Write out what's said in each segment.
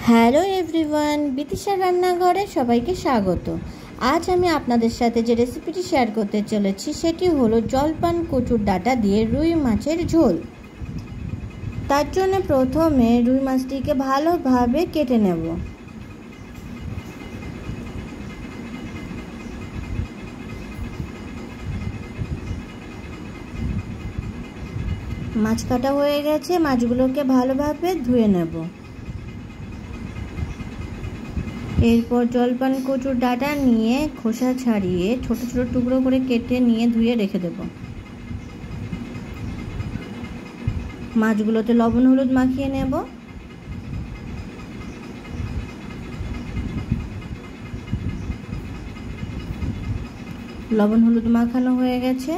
Hello everyone, বিতিশার রান্নাঘরে সবাইকে স্বাগত। আজ আমি আপনাদের সাথে যে রেসিপিটি শেয়ার করতে চলেছি সেটি হলো জলপান কচুর ডাঁটা দিয়ে রুই মাছের ঝোল। তার জন্য প্রথমে রুই মাছটিকে ভালোভাবে কেটে নেব। মাছ কাটা হয়ে গেছে, মাছগুলোকে ভালোভাবে ধুয়ে নেব। এরপর জলপান কচুর ডাঁটা নিয়ে খোসা ছাড়িয়ে ছোট ছোট টুকরো করে কেটে নিয়ে ধুয়ে রেখে দেব। মাছগুলোতে লবণ হলুদ মাখিয়ে নেব। লবণ হলুদ মাখানো হয়ে গেছে।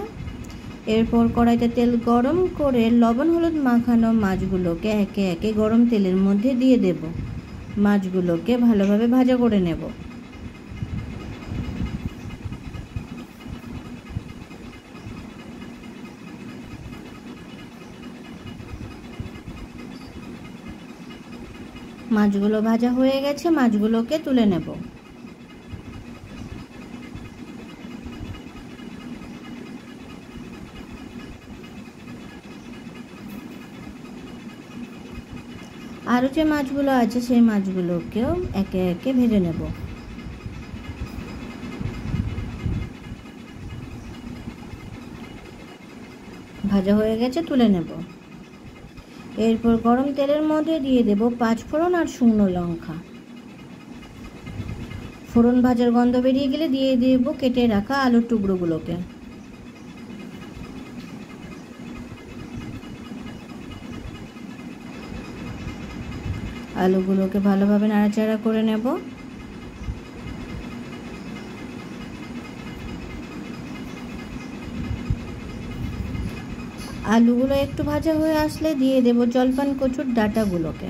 এরপর কড়াইতে তেল গরম করে লবণ হলুদ মাখানো মাছগুলোকে একে একে গরম তেলের মধ্যে দিয়ে দেব। মাছগুলোকে ভালোভাবে ভাজা করে নেব। মাছগুলো ভাজা হয়ে গেছে, মাছগুলোকে তুলে নেব। আরও যে মাছগুলো আছে সেই মাছগুলোকেও একে একে ভেজে নেব। ভাজা হয়ে গেছে, তুলে নেব। এরপর গরম তেলের মধ্যে দিয়ে দেব 5 ফোড়ন আর শুকনো লঙ্কা। ফোড়ন ভাজার গন্ধ বেরিয়ে গেলে দিয়ে দেব কেটে রাখা আলুর টুকরোগুলোকে। আলুগুলোকে ভালোভাবে নাড়াচাড়া করে নেব। আলুগুলো একটু ভাজা হয়ে আসলে দিয়ে দেব জলপান কচুর ডাঁটাগুলোকে।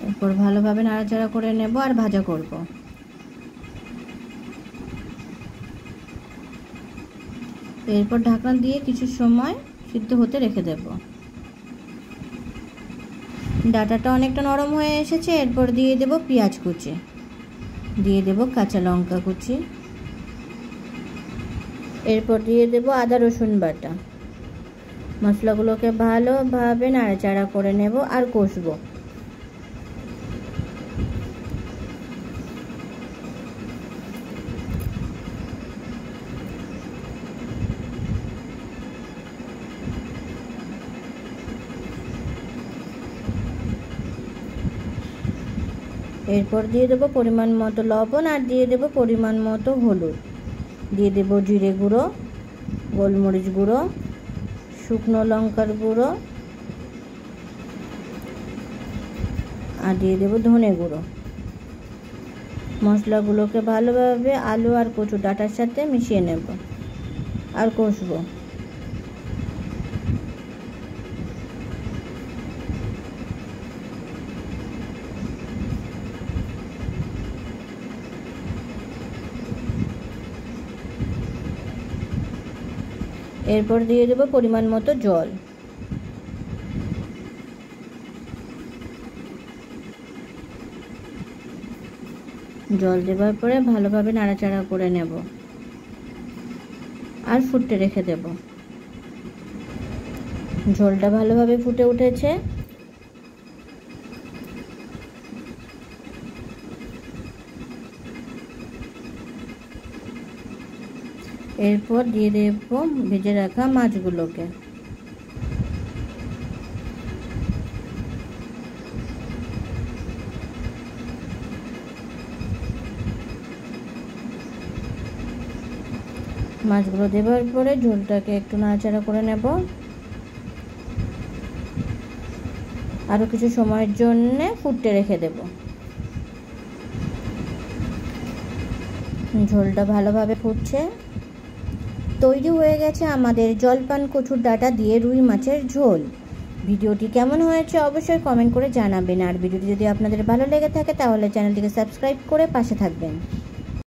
এরপর ভালোভাবে নাড়াচাড়া করে নেব আর ভাজা করব। এরপর ঢাকনা দিয়ে কিছু সময় সিদ্ধ হতে রেখে দেব। ডাঁটাটা অনেকটা নরম হয়ে এসেছে। এরপর দিয়ে দেব পেঁয়াজ কুচি, দিয়ে দেব কাঁচা লঙ্কা কুচি, এরপর দিয়ে দেব আদা রসুন বাটা। মশলাগুলোকে ভালোভাবে নাড়াচাড়া করে নেব আর কষবো। এরপর দিয়ে দেবো পরিমাণ মতো লবণ আর দিয়ে দেবো পরিমাণ মতো হলুদ। দিয়ে দেবো জিরে গুঁড়ো, গোলমরিচ গুঁড়ো, শুকনো লঙ্কার গুঁড়ো আর দিয়ে দেবো ধনে গুঁড়ো। মশলাগুলোকে ভালোভাবে আলু আর কচু ডাঁটার সাথে মিশিয়ে নেব আর কষবো। এরপর দিয়ে দেব পরিমাণ মতো জল। জল দেওয়ার পরে ভালোভাবে নাড়াচাড়া করে নেব আর ফুটতে রেখে দেব। ঝোলটা ভালোভাবে ফুটে উঠেছে। এরপর দিয়ে দেব ভেজে রাখা মাছগুলোকে। মাছগুলো দেওয়ার পরে ঝোলটাকে একটু নাড়াচাড়া করে নেব। আরও কিছু সময়ের জন্য ফুটতে রেখে দেব। ঝোলটা ভালোভাবে ফুটছে। তৈরি হয়ে গেছে আমাদের জলপান কচুর ডাঁটা দিয়ে রুই মাছের ঝোল। ভিডিওটি কেমন হয়েছে অবশ্যই কমেন্ট করে জানাবেন। আর ভিডিওটি যদি আপনাদের ভালো লেগে থাকে তাহলে চ্যানেলটিকে সাবস্ক্রাইব করে পাশে থাকবেন।